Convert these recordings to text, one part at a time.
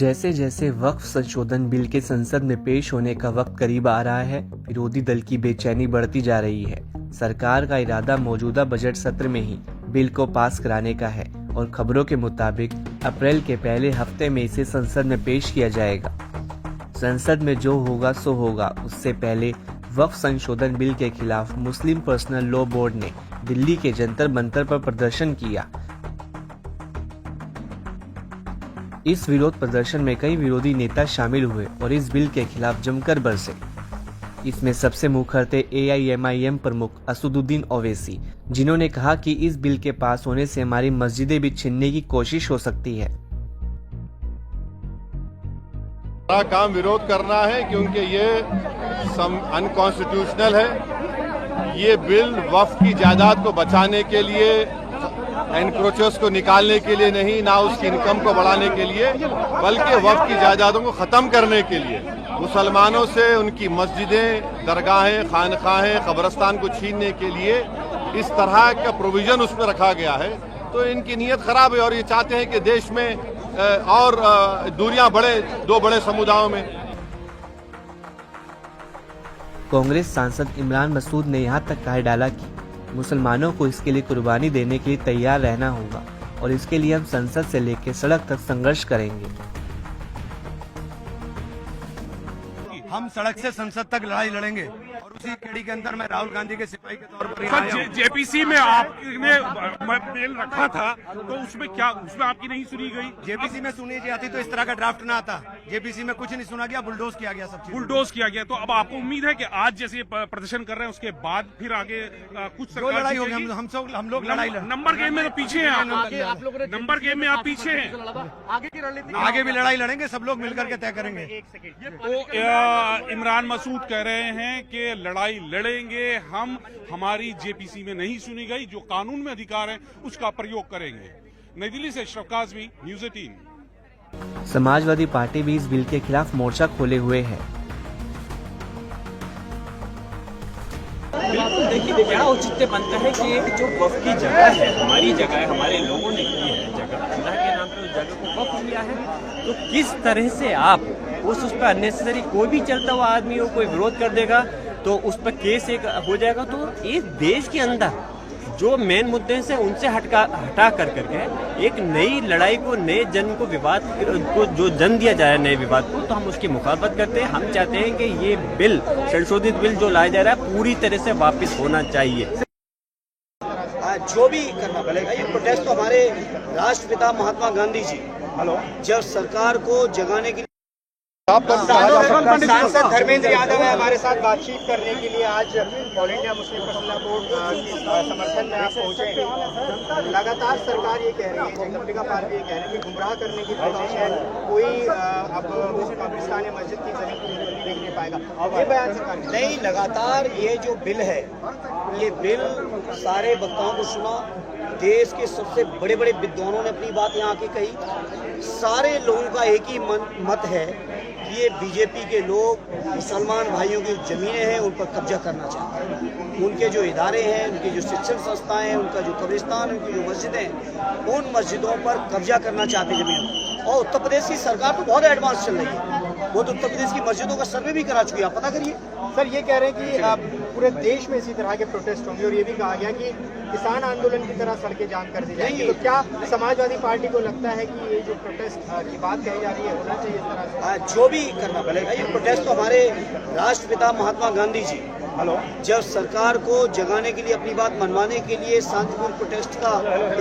जैसे जैसे वक्फ संशोधन बिल के संसद में पेश होने का वक्त करीब आ रहा है, विरोधी दल की बेचैनी बढ़ती जा रही है। सरकार का इरादा मौजूदा बजट सत्र में ही बिल को पास कराने का है और खबरों के मुताबिक अप्रैल के पहले हफ्ते में इसे संसद में पेश किया जाएगा। संसद में जो होगा सो होगा, उससे पहले वक्फ संशोधन बिल के खिलाफ मुस्लिम पर्सनल लॉ बोर्ड ने दिल्ली के जंतर मंतर पर प्रदर्शन किया। इस विरोध प्रदर्शन में कई विरोधी नेता शामिल हुए और इस बिल के खिलाफ जमकर बरसे। इसमें सबसे मुखर थे AIMIM प्रमुख असदुद्दीन ओवैसी, जिन्होंने कहा कि इस बिल के पास होने से हमारी मस्जिदें भी छीनने की कोशिश हो सकती है। हमारा काम विरोध करना है क्योंकि ये अनकॉन्स्टिट्यूशनल है। ये बिल वक्फ की जायदाद को बचाने के लिए, एनक्रोचर्स को निकालने के लिए नहीं, ना उसकी इनकम को बढ़ाने के लिए, बल्कि वक्फ की जायदादों को खत्म करने के लिए, मुसलमानों से उनकी मस्जिदें, दरगाहें, खानखाहें, कब्रिस्तान को छीनने के लिए इस तरह का प्रोविजन उसमें रखा गया है। तो इनकी नीयत खराब है और ये चाहते हैं कि देश में और दूरियां बढ़े दो बड़े समुदायों में। कांग्रेस सांसद इमरान मसूद ने यहाँ तक कह डाला कि मुसलमानों को इसके लिए कुर्बानी देने के लिए तैयार रहना होगा और इसके लिए हम संसद से लेकर सड़क तक संघर्ष करेंगे। हम सड़क से संसद तक लड़ाई लड़ेंगे और उसी कड़ी के अंदर मैं राहुल गांधी के सिपाही के तौर पर आया हूं। JPC में आपने बिल रखा था तो उसमें आपकी नहीं सुनी गई? JPC में सुनी जाती तो इस तरह का ड्राफ्ट ना आता। JPC में कुछ नहीं सुना गया, बुलडोज किया गया, सब बुलडोज किया गया। तो अब आपको उम्मीद है कि आज जैसे प्रदर्शन कर रहे हैं उसके बाद फिर आगे कुछ लड़ाई होगी? हम लोग लड़ाई नंबर गेम में तो पीछे हैं आप लोग, नंबर गेम में आप पीछे हैं। आगे की रणनीति, आगे भी लड़ाई लड़ेंगे, सब लोग मिलकर के तय करेंगे। तो इमरान मसूद कह रहे हैं कि लड़ाई लड़ेंगे हम, हमारी JPC में नहीं सुनी गई, जो कानून में अधिकार है उसका प्रयोग करेंगे। नई दिल्ली से अशरफ काज़मी, न्यूज़ 18। समाजवादी पार्टी भी इस बिल के खिलाफ मोर्चा खोले हुए है। बिल्कुल, देखिए क्या औचित्य बनता है कि एक जो वक्फ की जगह है, हमारी जगह है, हमारे लोगों ने की है जगह, अल्लाह के नाम पे उस जगह को वक्फ किया है, तो किस तरह से आप उस पर अननेसेसरी कोई भी चलता हुआ आदमी हो, कोई विरोध कर देगा तो उस पर केस एक हो जाएगा। तो इस देश के अंदर जो मेन मुद्दे से उनसे हटा करके एक नई लड़ाई को, नए जन्म को, विवाद को जो जन्म दिया जा रहा है, नए विवाद को, तो हम उसकी मुखालफत करते हैं। हम चाहते हैं कि ये बिल, संशोधित बिल जो लाया जा रहा है, पूरी तरह से वापस होना चाहिए। जो भी करना पड़ेगा, ये प्रोटेस्ट तो हमारे राष्ट्रपिता महात्मा गांधी जी जब सरकार को जगाने के लिए। सांसद धर्मेंद्र यादव है हमारे साथ बातचीत करने के लिए। आज all India Muslim personal board के समर्थन में आप पहुंचे हैं। लगातार सरकार ये कह रही है, रिपब्लिकन पार्टी ये कह रही है कि गुमराह करने की कोशिश है, कोई अब कब्रिस्तान या मस्जिद की जमीन को देख नहीं पाएगा। ये बयान सरकार नहीं, लगातार ये जो बिल है, ये बिल सारे वक्ताओं को सुना, देश के सबसे बड़े बड़े विद्वानों ने अपनी बात यहाँ की कही। सारे लोगों का एक ही मत है कि ये बीजेपी के लोग मुसलमान भाइयों की जमीनें हैं उन पर कब्जा करना चाहते हैं। उनके जो इदारे हैं, उनके जो शिक्षण संस्थाएं हैं, उनका जो कब्रिस्तान, उनकी जो मस्जिदें हैं, उन मस्जिदों पर कब्जा करना चाहते हैं जमीन। और उत्तर प्रदेश की सरकार तो बहुत एडवांस चल रही है, वो तो उत्तर प्रदेश की मस्जिदों का सर्वे भी करा चुकी है, आप पता करिए। सर ये कह रहे हैं कि पूरे देश में इसी तरह के प्रोटेस्ट होंगे और ये भी कहा गया कि किसान आंदोलन की तरह सड़कें जाम कर दी जाएंगी। तो क्या समाजवादी पार्टी को लगता है कि ये जो प्रोटेस्ट की बात कही जा रही है होना चाहिए इस तरह से? जो भी करना पड़ेगा, ये प्रोटेस्ट तो हमारे राष्ट्रपिता महात्मा गांधी जी जब सरकार को जगाने के लिए, अपनी बात मनवाने के लिए शांतिपूर्ण प्रोटेस्ट का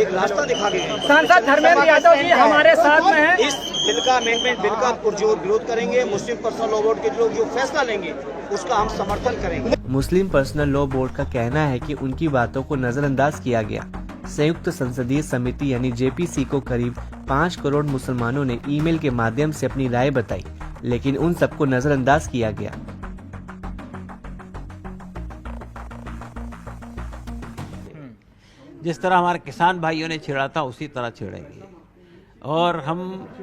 एक रास्ता दिखा गए। सांसद धर्मेंद्र यादव जी हमारे साथ में हैं। इस बिल का, अमेंडमेंट बिल का पुरजोर विरोध करेंगे। मुस्लिम पर्सनल लॉ बोर्ड के लोग जो फैसला लेंगे उसका हम समर्थन करेंगे। मुस्लिम पर्सनल लॉ बोर्ड का कहना है कि उनकी बातों को नजरअंदाज किया गया। संयुक्त संसदीय समिति यानी JPC को करीब 5 करोड़ मुसलमानों ने ईमेल के माध्यम से अपनी राय बताई, लेकिन उन सबको नजरअंदाज किया गया। जिस तरह हमारे किसान भाइयों ने छेड़ा था उसी तरह छेड़ेंगे। और हम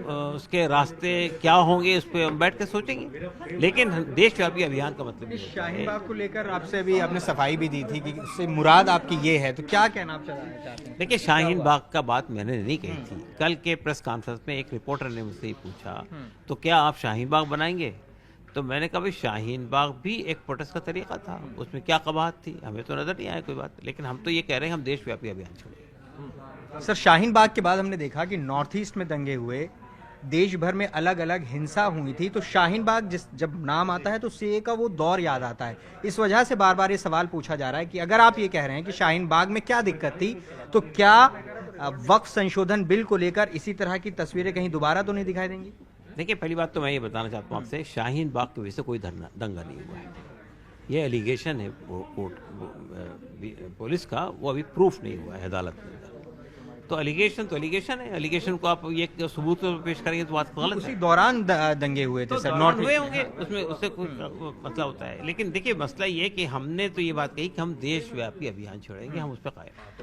उसके रास्ते क्या होंगे उस पर हम बैठ कर सोचेंगे। लेकिन देशव्यापी अभियान का मतलब ये होता शाहीन है। बाग को लेकर आपसे अभी आपने सफाई भी दी थी कि उससे मुराद आपकी ये है, तो क्या कहना आप चाहते हैं? देखिए, शाहीन बाग का बात मैंने नहीं कही थी। कल के प्रेस कॉन्फ्रेंस में एक रिपोर्टर ने मुझसे पूछा तो क्या आप शाहीन बाग बनाएंगे, तो मैंने कहा भाई शाहीन बाग भी एक प्रोटेस्ट का तरीका था, उसमें क्या कबाहत थी, हमें तो नजर नहीं आया कोई बात। लेकिन हम तो ये कह रहे हैं हम देशव्यापी अभियान छोड़ेंगे। सर, शाहीन बाग के बाद हमने देखा कि नॉर्थ ईस्ट में दंगे हुए, देश भर में अलग अलग हिंसा हुई थी, तो शाहीन बाग जब नाम आता है तो सीए का वो दौर याद आता है। इस वजह से बार बार ये सवाल पूछा जा रहा है कि अगर आप ये कह रहे हैं कि शाहीन बाग में क्या दिक्कत थी, तो क्या वक्फ संशोधन बिल को लेकर इसी तरह की तस्वीरें कहीं दोबारा तो नहीं दिखाई देंगी? देखिए, पहली बात तो मैं ये बताना चाहता हूँ आपसे, शाहीन बाग की वजह से कोई दंगा नहीं हुआ है। ये एलिगेशन है पुलिस का, वो अभी प्रूफ नहीं हुआ है अदालत में। तो एलिगेशन है, एलिगेशन को आप ये सबूत पेश करेंगे तो बात गलत है। उसी दौरान दंगे हुए थे सर, नॉर्थ हुए होंगे, उसमें उससे कोई मसला होता है। लेकिन देखिए, मसला ये है कि हमने तो ये बात कही कि हम देशव्यापी अभियान छोड़ेंगे, हम उस पर कायम हैं।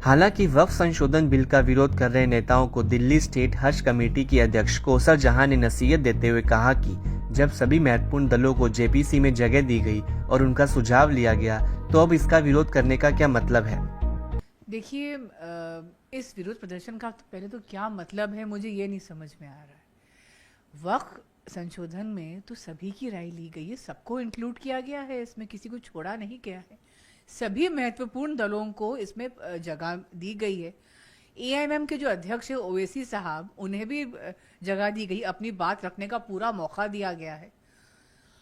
हालांकि वक्फ संशोधन बिल का विरोध कर रहे नेताओं को दिल्ली स्टेट हज कमेटी की अध्यक्ष कौसर जहां ने नसीहत देते हुए कहा कि जब सभी महत्वपूर्ण दलों को जेपीसी में जगह दी गई और उनका सुझाव लिया गया, तो अब इसका विरोध करने का क्या मतलब है। देखिए, इस विरोध प्रदर्शन का पहले तो क्या मतलब है मुझे ये नहीं समझ में आ रहा है। वक्फ संशोधन में तो सभी की राय ली गई है, सबको इंक्लूड किया गया है, इसमें किसी को छोड़ा नहीं गया है। सभी महत्वपूर्ण दलों को इसमें जगह दी गई है। एआईएमएम के जो अध्यक्ष है ओवैसी साहब, उन्हें भी जगह दी गई, अपनी बात रखने का पूरा मौका दिया गया है।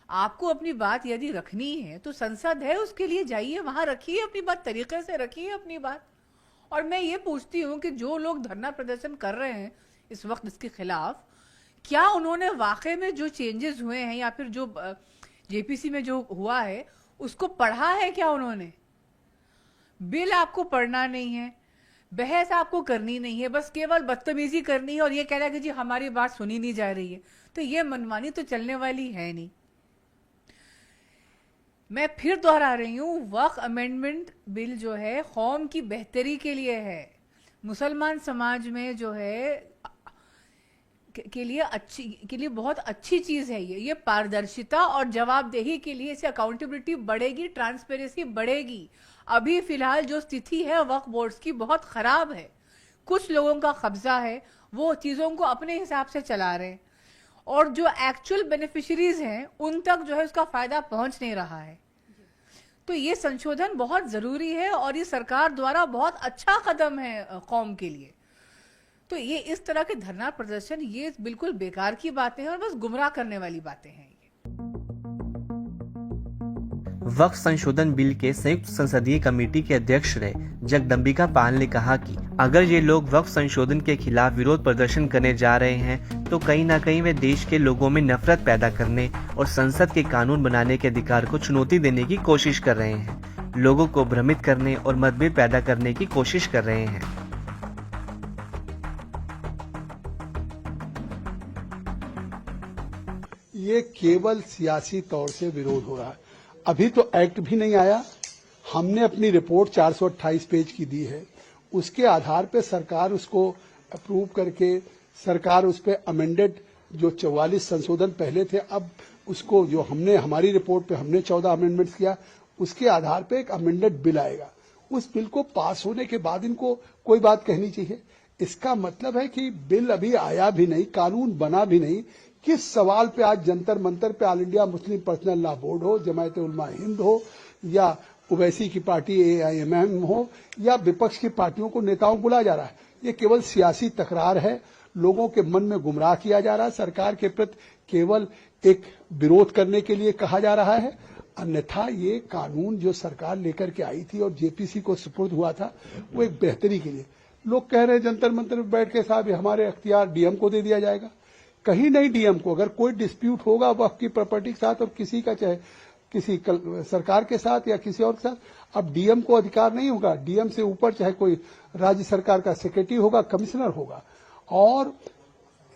आपको अपनी बात यदि रखनी है तो संसद है, उसके लिए जाइए, वहां रखिए अपनी बात, तरीके से रखिए अपनी बात। और मैं ये पूछती हूँ कि जो लोग धरना प्रदर्शन कर रहे हैं इस वक्त इसके खिलाफ, क्या उन्होंने वाकई में जो चेंजेस हुए हैं या फिर जो जेपीसी में जो हुआ है उसको पढ़ा है क्या उन्होंने? बिल आपको पढ़ना नहीं है, बहस आपको करनी नहीं है, बस केवल बदतमीजी करनी है और ये कह रहा है कि जी हमारी बात सुनी नहीं जा रही है। तो ये मनमानी तो चलने वाली है नहीं। मैं फिर दोहरा रही हूँ, वक्फ अमेंडमेंट बिल जो है कौम की बेहतरी के लिए है, मुसलमान समाज में जो है के लिए बहुत अच्छी चीज है। ये पारदर्शिता और जवाबदेही के लिए, इससे अकाउंटेबिलिटी बढ़ेगी, ट्रांसपेरेंसी बढ़ेगी। अभी फिलहाल जो स्थिति है वक्फ बोर्ड्स की बहुत खराब है। कुछ लोगों का कब्जा है, वो चीजों को अपने हिसाब से चला रहे हैं और जो एक्चुअल बेनिफिशरीज हैं उन तक जो है उसका फायदा पहुंच नहीं रहा है। तो ये संशोधन बहुत जरूरी है और ये सरकार द्वारा बहुत अच्छा कदम है कौम के लिए। तो ये इस तरह के धरना प्रदर्शन ये बिल्कुल बेकार की बातें हैं और बस गुमराह करने वाली बातें हैं। वक्फ संशोधन बिल के संयुक्त संसदीय कमेटी के अध्यक्ष रहे जगदम्बिका पाल ने कहा कि अगर ये लोग वक्फ संशोधन के खिलाफ विरोध प्रदर्शन करने जा रहे हैं तो कहीं ना कहीं वे देश के लोगों में नफरत पैदा करने और संसद के कानून बनाने के अधिकार को चुनौती देने की कोशिश कर रहे हैं, लोगों को भ्रमित करने और मतभेद पैदा करने की कोशिश कर रहे हैं। ये केवल सियासी तौर से विरोध हो रहा है। अभी तो एक्ट भी नहीं आया। हमने अपनी रिपोर्ट 428 पेज की दी है, उसके आधार पे सरकार उसको अप्रूव करके सरकार उस पर अमेंडेड जो 44 संशोधन पहले थे, अब उसको जो हमने हमारी रिपोर्ट पे हमने 14 अमेंडमेंट्स किया, उसके आधार पे एक अमेंडेड बिल आएगा। उस बिल को पास होने के बाद इनको कोई बात कहनी चाहिए। इसका मतलब है कि बिल अभी आया भी नहीं, कानून बना भी नहीं। किस सवाल पे आज जंतर मंतर पे all India Muslim personal law board हो, जमायत उलमा हिंद हो या ओवैसी की पार्टी एआईएमएम हो या विपक्ष की पार्टियों को नेताओं को बुलाया जा रहा है। ये केवल सियासी तकरार है, लोगों के मन में गुमराह किया जा रहा है। सरकार के प्रति केवल एक विरोध करने के लिए कहा जा रहा है, अन्यथा ये कानून जो सरकार लेकर के आई थी और जेपीसी को सुपुर्द हुआ था वो एक बेहतरी के लिए। लोग कह रहे हैं जंतर मंतर में बैठ के साहब हमारे अख्तियार डीएम को दे दिया जाएगा। कहीं नहीं डीएम को। अगर कोई डिस्प्यूट होगा वक्फ की प्रॉपर्टी के साथ और किसी का चाहे किसी सरकार के साथ या किसी और के साथ, अब डीएम को अधिकार नहीं होगा। डीएम से ऊपर चाहे कोई राज्य सरकार का सेक्रेटरी होगा, कमिश्नर होगा। और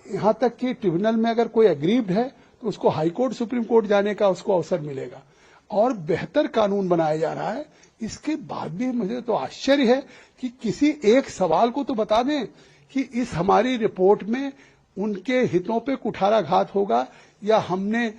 यहां तक कि ट्रिब्यूनल में अगर कोई एग्रीव्ड है तो उसको हाईकोर्ट सुप्रीम कोर्ट जाने का उसको अवसर मिलेगा। और बेहतर कानून बनाया जा रहा है। इसके बाद भी मुझे तो आश्चर्य है कि किसी एक सवाल को तो बता दें कि इस हमारी रिपोर्ट में उनके हितों पे कुठाराघात होगा या हमने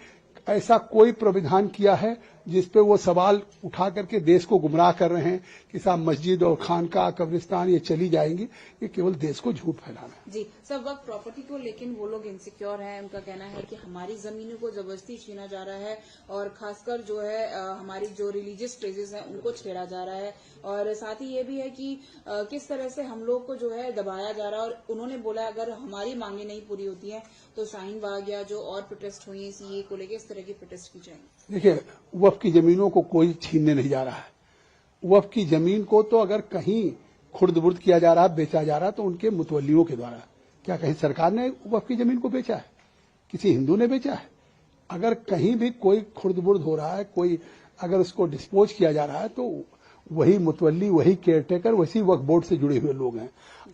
ऐसा कोई प्राविधान किया है जिसपे वो सवाल उठा करके देश को गुमराह कर रहे हैं कि साहब मस्जिद और खानका कब्रिस्तान ये चली जाएंगी। ये केवल देश को झूठ फैलाना है। जी सब वक्त प्रॉपर्टी को लेकिन वो लोग इनसिक्योर हैं। उनका कहना है कि हमारी जमीनों को जबरदस्ती छीना जा रहा है और खासकर जो है हमारी जो रिलीजियस प्लेसेस हैं उनको छेड़ा जा रहा है और साथ ही ये भी है कि किस तरह से हम लोग को जो है दबाया जा रहा है। और उन्होंने बोला अगर हमारी मांगे नहीं पूरी होती हैं तो शाहीन बाग या जो और प्रोटेस्ट हुई है सीए को लेकर इस तरह की प्रोटेस्ट की जाएंगी। देखिए, वक्फ की जमीनों को कोई छीनने नहीं जा रहा है। वक्फ की जमीन को तो अगर कहीं खुर्द-बुर्द किया जा रहा है, बेचा जा रहा है तो उनके मुतवल्लियों के द्वारा। क्या कहीं सरकार ने वक्फ की जमीन को बेचा है? किसी हिंदू ने बेचा है? अगर कहीं भी कोई खुर्द-बुर्द हो रहा है, कोई अगर उसको डिस्पोज किया जा रहा है तो वही मुतवल्ली, वही केयरटेकर, वैसी वक्फ बोर्ड से जुड़े हुए लोग हैं।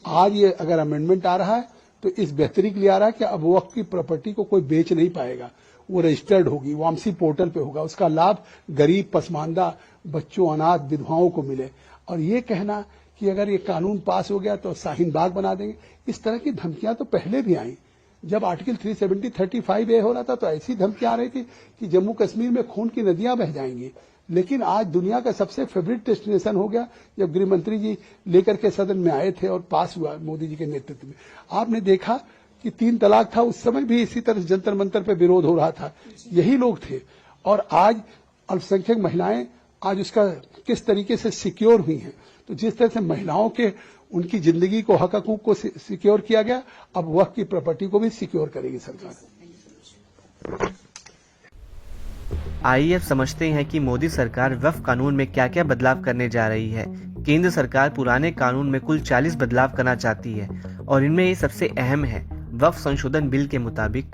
आज ये अगर अमेंडमेंट आ रहा है तो इस बेहतरी के लिए आ रहा है कि अब वक्फ की प्रॉपर्टी को कोई बेच नहीं पाएगा। वो रजिस्टर्ड होगी, वामसी पोर्टल पे होगा। उसका लाभ गरीब, पसमानदा, बच्चों, अनाथ, विधवाओं को मिले। और ये कहना कि अगर ये कानून पास हो गया तो शाहीन बाग बना देंगे, इस तरह की धमकियां तो पहले भी आई। जब आर्टिकल 370 35A हो रहा था तो ऐसी धमकियां आ रही थी कि जम्मू कश्मीर में खून की नदियां बह जाएंगी। लेकिन आज दुनिया का सबसे फेवरेट डेस्टिनेशन हो गया जब गृह मंत्री जी लेकर के सदन में आए थे और पास हुआ मोदी जी के नेतृत्व में। आपने देखा कि 3 तलाक था, उस समय भी इसी तरह जंतर मंतर पे विरोध हो रहा था, यही लोग थे। और आज अल्पसंख्यक महिलाएं आज उसका किस तरीके से सिक्योर हुई हैं। तो जिस तरह से महिलाओं के उनकी जिंदगी को, हक हकूक को सिक्योर किया गया, अब वक्फ की प्रॉपर्टी को भी सिक्योर करेगी सरकार। आइए अब समझते हैं कि मोदी सरकार वक्फ कानून में क्या क्या बदलाव करने जा रही है। केंद्र सरकार पुराने कानून में कुल 40 बदलाव करना चाहती है और इनमें ये सबसे अहम है। वक्फ संशोधन बिल के मुताबिक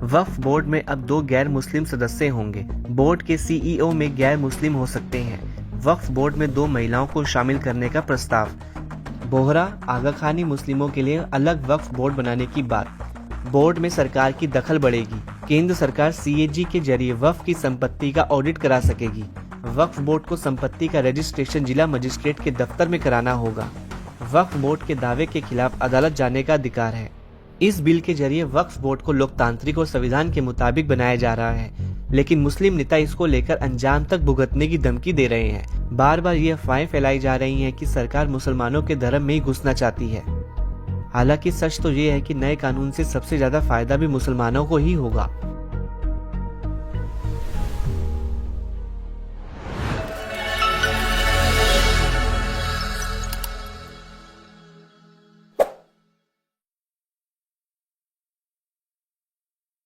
वक्फ बोर्ड में अब 2 गैर मुस्लिम सदस्य होंगे। बोर्ड के सीईओ में गैर मुस्लिम हो सकते हैं। वक्फ बोर्ड में 2 महिलाओं को शामिल करने का प्रस्ताव। बोहरा आगा खानी मुस्लिमों के लिए अलग वक्फ बोर्ड बनाने की बात। बोर्ड में सरकार की दखल बढ़ेगी। केंद्र सरकार सीएजी के जरिए वक्फ की संपत्ति का ऑडिट करा सकेगी। वक्फ बोर्ड को संपत्ति का रजिस्ट्रेशन जिला मजिस्ट्रेट के दफ्तर में कराना होगा। वक्फ बोर्ड के दावे के खिलाफ अदालत जाने का अधिकार है। इस बिल के जरिए वक्फ बोर्ड को लोकतांत्रिक और संविधान के मुताबिक बनाया जा रहा है, लेकिन मुस्लिम नेता इसको लेकर अंजाम तक भुगतने की धमकी दे रहे हैं। बार बार ये अफवाहें फैलाई जा रही हैं कि सरकार मुसलमानों के धर्म में ही घुसना चाहती है। हालांकि सच तो ये है कि नए कानून से सबसे ज्यादा फायदा भी मुसलमानों को ही होगा।